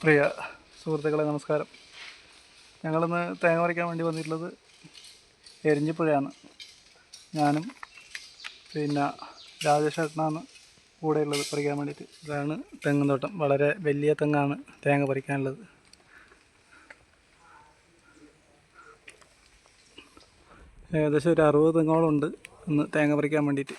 പ്രിയ സുഹൃത്തുക്കളെ നമസ്കാരം. ഞങ്ങളിന്ന് തേങ്ങ പറിക്കാൻ വേണ്ടി വന്നിട്ടുള്ളത് എരിഞ്ഞിപ്പുഴയാണ്. ഞാനും പിന്നെ രാജേഷേട്ടനാണ് കൂടെയുള്ളത് പറിക്കാൻ വേണ്ടിയിട്ട്. ഇതാണ് തെങ്ങും തോട്ടം. വളരെ വലിയ തെങ്ങാണ് തേങ്ങ പറിക്കാനുള്ളത്. ഏകദേശം ഒരു 60 തെങ്ങോളം ഉണ്ട് ഇന്ന് തേങ്ങ പറിക്കാൻ വേണ്ടിയിട്ട്.